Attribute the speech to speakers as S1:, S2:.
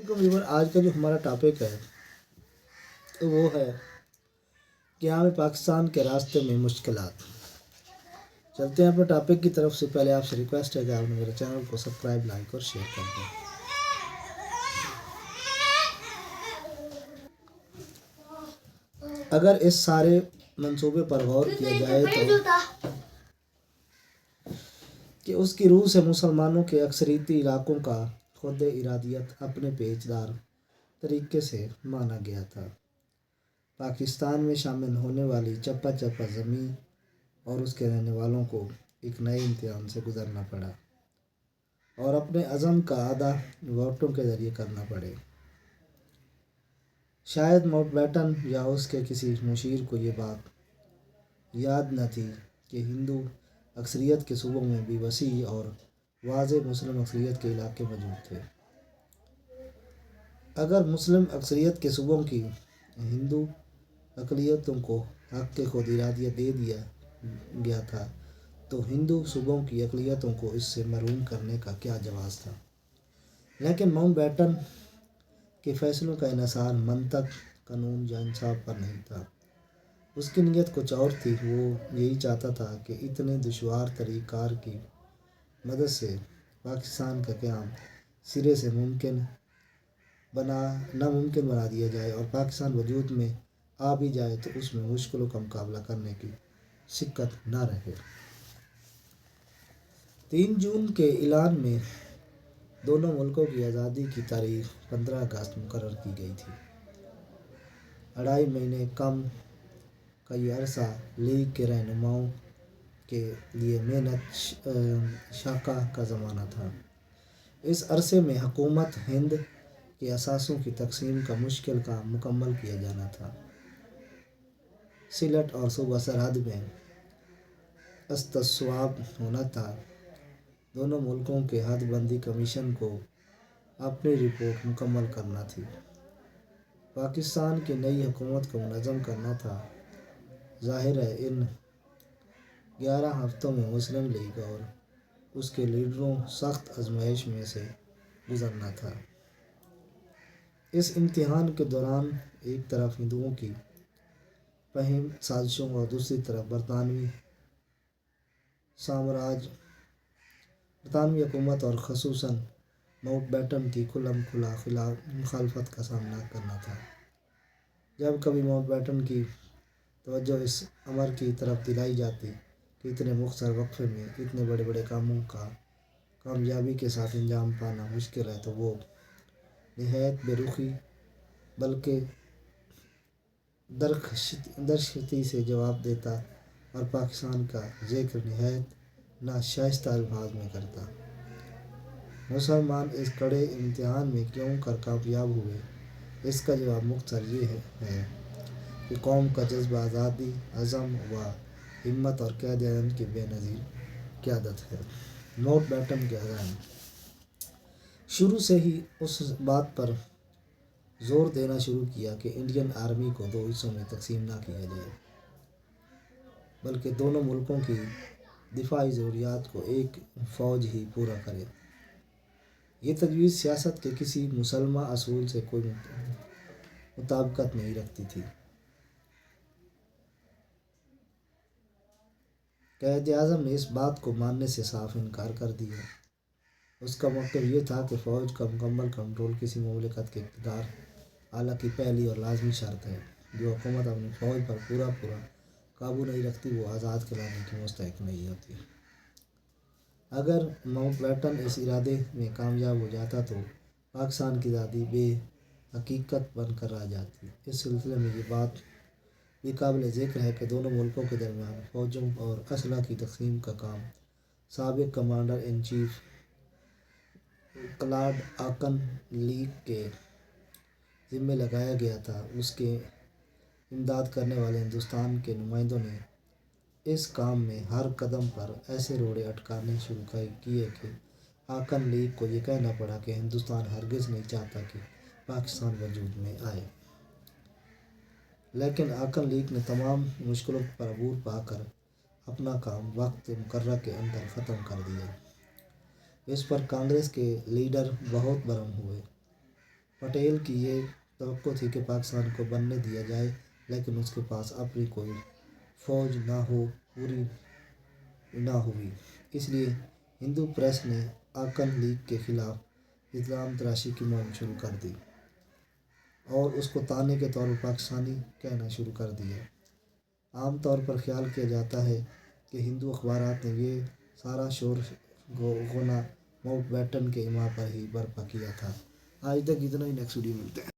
S1: علیکم ویور، آج کا جو ہمارا ٹاپک ہے تو وہ ہے قیام پاکستان کے راستے میں مشکلات۔ چلتے ہیں اپنے ٹاپک کی طرف سے پہلے آپ سے ریکویسٹ ہے کہ آپ نے میرے چینل کو سبسکرائب، لائک اور شیئر کر دیں۔ اگر اس سارے منصوبے پر غور کیا جائے تو کہ اس کی روح سے مسلمانوں کے اکثریتی علاقوں کا خود ارادیت اپنے پیچدار طریقے سے مانا گیا تھا۔ پاکستان میں شامل ہونے والی چپا چپا زمین اور اس کے رہنے والوں کو ایک نئے امتحان سے گزرنا پڑا اور اپنے عزم کا اعادہ ووٹوں کے ذریعے کرنا پڑے۔ شاید ماؤنٹ بیٹن یا اس کے کسی مشیر کو یہ بات یاد نہ تھی کہ ہندو اکثریت کے صوبوں میں بھی وسیع اور واضح مسلم اکثریت کے علاقے موجود تھے۔ اگر مسلم اکثریت کے صوبوں کی ہندو اقلیتوں کو حق کے خود ارادیت دے دیا گیا تھا تو ہندو صوبوں کی اقلیتوں کو اس سے محروم کرنے کا کیا جواز تھا؟ لیکن ماؤنٹ بیٹن کے فیصلوں کا انحصار منطق، قانون یا انصاف پر نہیں تھا۔ اس کی نیت کچھ اور تھی۔ وہ یہی چاہتا تھا کہ اتنے دشوار طریق کار کی مدد سے پاکستان کا قیام سرے سے ناممکن بنا دیا جائے اور پاکستان وجود میں آ بھی جائے تو اس میں مشکلوں کا مقابلہ کرنے کی شکت نہ رہے۔ 3 جون کے اعلان میں دونوں ملکوں کی آزادی کی تاریخ 15 اگست مقرر کی گئی تھی۔ 2.5 مہینے کم کا یہ عرصہ لیگ کے رہنماؤں کے لیے محنت شاقہ کا زمانہ تھا۔ اس عرصے میں حکومت ہند کے اثاثوں کی تقسیم کا مشکل کام مکمل کیا جانا تھا۔ سلہٹ اور صوبہ سرحد میں استصواب ہونا تھا۔ دونوں ملکوں کے حد بندی کمیشن کو اپنی رپورٹ مکمل کرنا تھی۔ پاکستان کی نئی حکومت کو منظم کرنا تھا۔ ظاہر ہے ان 11 ہفتوں میں مسلم لیگ اور اس کے لیڈروں سخت آزمائش میں سے گزرنا تھا۔ اس امتحان کے دوران ایک طرف ہندوؤں کی فہم سازشوں اور دوسری طرف برطانوی حکومت اور خصوصاً ماؤنٹ بیٹن کی کھلم کھلا مخالفت کا سامنا کرنا تھا۔ جب کبھی ماؤنٹ بیٹن کی توجہ اس امر کی طرف دلائی جاتی کہ اتنے مختصر وقفے میں اتنے بڑے بڑے کاموں کا کامیابی کے ساتھ انجام پانا مشکل ہے تو وہ نہایت بے رخی بلکہ درخشتی سے جواب دیتا اور پاکستان کا ذکر نہایت ناشائستہ الفاظ میں کرتا۔ مسلمان اس کڑے امتحان میں کیوں کر کامیاب ہوئے؟ اس کا جواب مختصر یہ ہے کہ قوم کا جذبہ آزادی، عزم و ہمت اور قائد اعظم کی بے نظیر قیادت ہے۔ ماؤنٹ بیٹن کے عزائم شروع سے ہی اس بات پر زور دینا شروع کیا کہ انڈین آرمی کو 2 حصوں میں تقسیم نہ کیا جائے بلکہ دونوں ملکوں کی دفاعی ضروریات کو ایک فوج ہی پورا کرے۔ یہ تجویز سیاست کے کسی مسلمہ اصول سے کوئی مطابقت نہیں رکھتی تھی۔ قائد اعظم نے اس بات کو ماننے سے صاف انکار کر دیا۔ اس کا موقف یہ تھا کہ فوج کا مکمل کنٹرول کسی مملکت کے اقتدار اعلیٰ کی پہلی اور لازمی شرط ہے۔ جو حکومت اپنی فوج پر پورا قابو نہیں رکھتی وہ آزاد کہلانے کی مستحق نہیں ہوتی۔ اگر ماؤنٹ بیٹن اس ارادے میں کامیاب ہو جاتا تو پاکستان کی آزادی بے حقیقت بن کر رہ جاتی۔ اس سلسلے میں یہ بات بھی قابل ذکر ہے کہ دونوں ملکوں کے درمیان فوجوں اور اسلحہ کی تقسیم کا کام سابق commander in chief Claude Auchinleck کے ذمے لگایا گیا تھا۔ اس کی امداد کرنے والے ہندوستان کے نمائندوں نے اس کام میں ہر قدم پر ایسے روڑے اٹکانے شروع کیے کہ آکن لیگ کو یہ کہنا پڑا کہ ہندوستان ہرگز نہیں چاہتا کہ پاکستان وجود میں آئے۔ لیکن آکن لیگ نے تمام مشکلوں پر عبور پا کر اپنا کام وقت مقررہ کے اندر ختم کر دیا۔ اس پر کانگریس کے لیڈر بہت برہم ہوئے۔ پٹیل کی یہ توقع تھی کہ پاکستان کو بننے دیا جائے، لیکن اس کے پاس اپنی کوئی فوج نہ ہوئی۔ اس لیے ہندو پریس نے آکن لیگ کے خلاف اسلام تراشی کی مہم شروع کر دی اور اس کو طعنے کے طور پر پاکستانی کہنا شروع کر دیا۔ عام طور پر خیال کیا جاتا ہے کہ ہندو اخبارات نے یہ سارا شور غنہ ماؤنٹ بیٹن کے امام پر ہی برپا کیا تھا۔ آج تک اتنا ہی، نیکسٹ ویڈیو ملتے ہیں۔